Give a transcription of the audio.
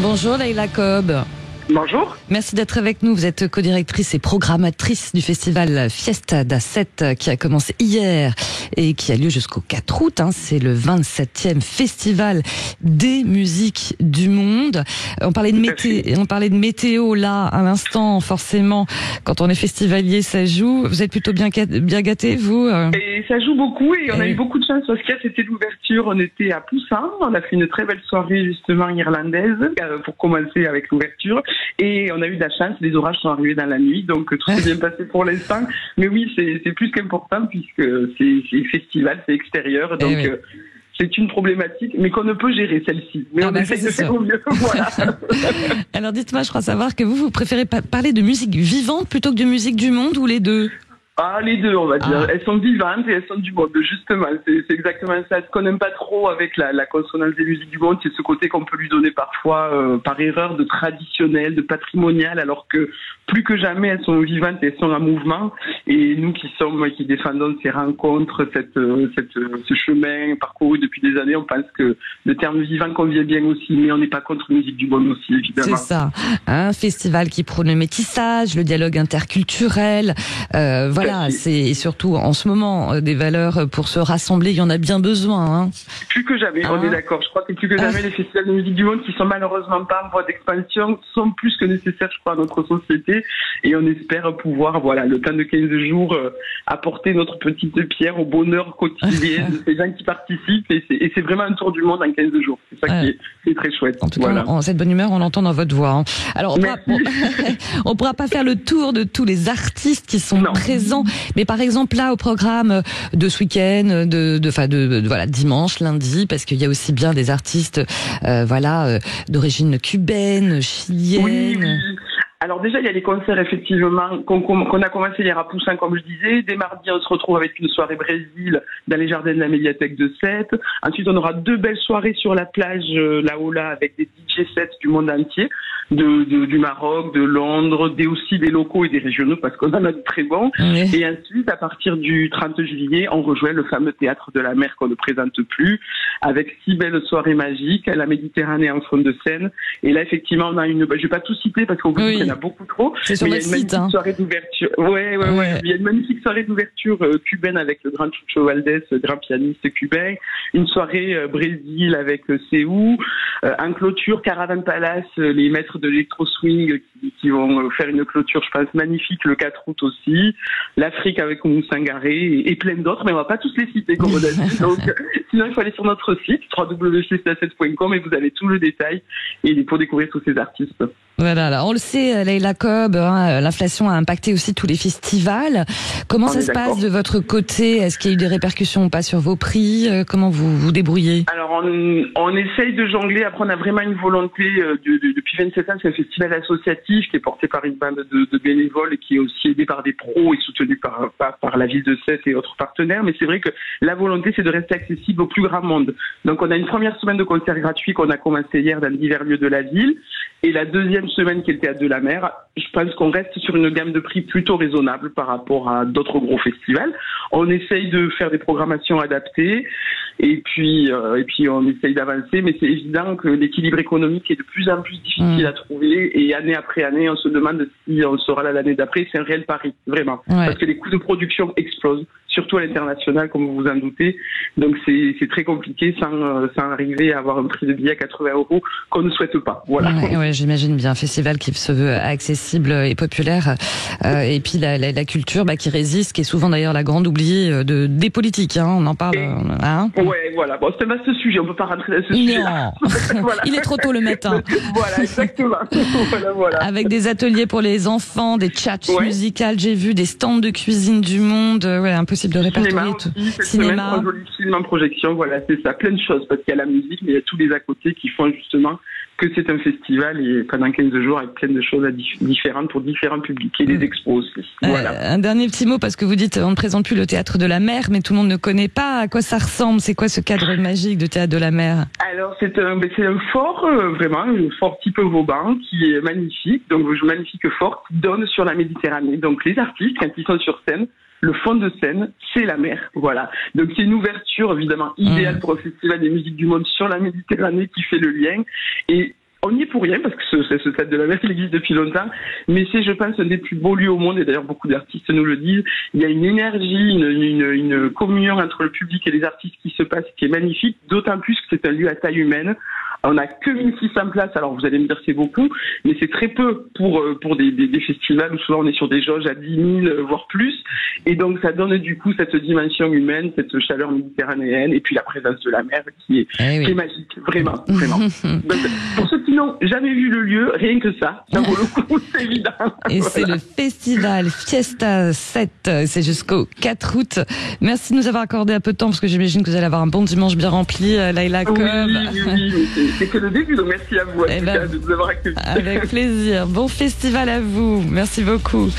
Bonjour Leïla Cobb. Bonjour. Merci d'être avec nous. Vous êtes co-directrice et programmatrice du festival Fiesta da Sete qui a commencé hier et qui a lieu jusqu'au 4 août. C'est le 27e festival des musiques du monde. On parlait de météo là à l'instant. Forcément, quand on est festivalier, ça joue. Vous êtes plutôt bien gâté, vous Et ça joue beaucoup et on a eu beaucoup de chance parce que c'était l'ouverture. On était à Poussin. On a fait une très belle soirée justement irlandaise pour commencer avec l'ouverture. Et on a eu de la chance, les orages sont arrivés dans la nuit, donc tout s'est bien passé pour l'instant. Mais oui, c'est plus qu'important puisque c'est festival, c'est extérieur, donc c'est une problématique, mais qu'on ne peut gérer celle-ci. Mais on essaie de faire au mieux. Voilà. Alors dites-moi, je crois savoir que vous préférez parler de musique vivante plutôt que de musique du monde, ou les deux? Les deux, on va dire. Elles sont vivantes et elles sont du monde, justement. C'est exactement ça. Ce qu'on n'aime pas trop avec la consonance des musiques du monde, c'est ce côté qu'on peut lui donner parfois, par erreur, de traditionnel, de patrimonial, alors que plus que jamais, elles sont vivantes et elles sont en mouvement. Et nous qui défendons ces rencontres, ce chemin parcouru depuis des années, on pense que le terme vivant convient bien aussi, mais on n'est pas contre la musique du monde aussi, évidemment. C'est ça. Un festival qui prône le métissage, le dialogue interculturel, voilà, c'est surtout en ce moment des valeurs pour se rassembler, il y en a bien besoin. Plus que jamais, on est d'accord. Je crois que plus que jamais, les festivals de musique du monde qui sont malheureusement pas en voie d'expansion sont plus que nécessaires, je crois, à notre société. Et on espère pouvoir, le temps de 15 jours, apporter notre petite pierre au bonheur quotidien de ces gens qui participent. Et c'est vraiment un tour du monde en 15 jours. C'est ça qui est très chouette. En tout cas, cette bonne humeur, on l'entend dans votre voix. Alors, on pourra pas faire le tour de tous les artistes qui sont présents. Mais par exemple, là, au programme de ce week-end, dimanche, lundi, parce qu'il y a aussi bien des artistes, d'origine cubaine, chilienne. Oui. Alors déjà, il y a les concerts effectivement qu'on a commencé hier à Poussin, comme je disais. Dès mardi, on se retrouve avec une soirée Brésil dans les jardins de la médiathèque de Sète. Ensuite, on aura 2 belles soirées sur la plage, la Ola, avec des DJ sets du monde entier, du Maroc, de Londres, aussi des locaux et des régionaux, parce qu'on en a de très bons. Oui. Et ensuite, à partir du 30 juillet, on rejoint le fameux théâtre de la mer qu'on ne présente plus, avec 6 belles soirées magiques, la Méditerranée en fond de scène. Et là, effectivement, on a je vais pas tout citer parce qu'on il y en a beaucoup trop. C'est sur mais le site. Il y a une magnifique soirée d'ouverture. Ouais. Il y a une magnifique soirée d'ouverture cubaine avec le grand Chucho Valdés, grand pianiste cubain. Une soirée Brésil avec Séou. En clôture, Caravan Palace, les maîtres de l'électro swing qui vont faire une clôture, je pense, magnifique le 4 août aussi. L'Afrique avec Moussangaré et plein d'autres, mais on va pas tous les citer comme on a dit. Donc, sinon, il faut aller sur notre site www.fiesta7.com et vous avez tout le détail pour découvrir tous ces artistes. Voilà, alors on le sait, Leïla Cobb, l'inflation a impacté aussi tous les festivals. Comment ça se passe de votre côté? Est-ce qu'il y a eu des répercussions ou pas sur vos prix? Comment vous vous débrouillez? Alors on essaye de jongler. Après, on a vraiment une volonté depuis 27 ans. C'est un festival associatif qui est porté par une bande de bénévoles et qui est aussi aidé par des pros et soutenu par la ville de Sète et autres partenaires. Mais c'est vrai que la volonté, c'est de rester accessible au plus grand monde. Donc on a une première semaine de concerts gratuits qu'on a commencé hier dans divers lieux de la ville. Et la deuxième semaine qui est le Théâtre de la Mer, je pense qu'on reste sur une gamme de prix plutôt raisonnable par rapport à d'autres gros festivals. On essaye de faire des programmations adaptées et puis on essaye d'avancer, mais c'est évident que l'équilibre économique est de plus en plus difficile à trouver et année après année, on se demande si on sera là l'année d'après. C'est un réel pari, vraiment. Ouais. Parce que les coûts de production explosent, surtout à l'international, comme vous vous en doutez. Donc c'est très compliqué sans arriver à avoir un prix de billet à 80 € qu'on ne souhaite pas. Voilà. Ouais, j'imagine bien. Un festival qui se veut accessible et populaire. Et puis la culture qui résiste, qui est souvent d'ailleurs la grande oubliée des politiques. On en parle. Ouais, voilà. Bon, c'est un vaste sujet. On peut pas rentrer dans ce sujet-là. Voilà. Il est trop tôt le matin. Voilà, exactement. voilà. Avec des ateliers pour les enfants, des tchatches musicales. J'ai vu des stands de cuisine du monde. Impossible de répertorier tout. Cinéma. Un joli film en projection. Voilà, c'est ça. Plein de choses. Parce qu'il y a la musique, mais il y a tous les à côté qui font justement que c'est un festival et pendant 15 jours avec plein de choses différentes pour différents publics et des expos aussi. Voilà. Un dernier petit mot parce que vous dites on ne présente plus le Théâtre de la Mer, mais tout le monde ne connaît pas à quoi ça ressemble. C'est quoi ce cadre magique de Théâtre de la Mer? Alors c'est un fort, vraiment un fort type Vauban qui est magnifique, donc un magnifique fort qui donne sur la Méditerranée. Donc les artistes quand ils sont sur scène, le fond de scène, c'est la mer. Voilà. Donc c'est une ouverture évidemment idéale pour un festival des musiques du monde sur la Méditerranée qui fait le lien. Et on n'y est pour rien parce que ce stade de la mer, il existe depuis longtemps, mais c'est, je pense, un des plus beaux lieux au monde, et d'ailleurs beaucoup d'artistes nous le disent. Il y a une énergie, une communion entre le public et les artistes qui se passe, qui est magnifique, d'autant plus que c'est un lieu à taille humaine. On n'a que 1600 places, alors vous allez me dire c'est beaucoup, mais c'est très peu pour des festivals où souvent on est sur des jauges à 10 000, voire plus. Et donc ça donne du coup cette dimension humaine, cette chaleur méditerranéenne, et puis la présence de la mer qui est magique, vraiment, vraiment. Donc, pour ceux qui n'ont jamais vu le lieu, rien que ça vaut le coup, c'est évident. Et voilà. C'est le festival Fiesta 7, c'est jusqu'au 4 août. Merci de nous avoir accordé un peu de temps, parce que j'imagine que vous allez avoir un bon dimanche bien rempli, Laila Cobb. Oui, c'est que le début, donc merci à vous de nous avoir accueillis. Avec plaisir. Bon festival à vous. Merci beaucoup.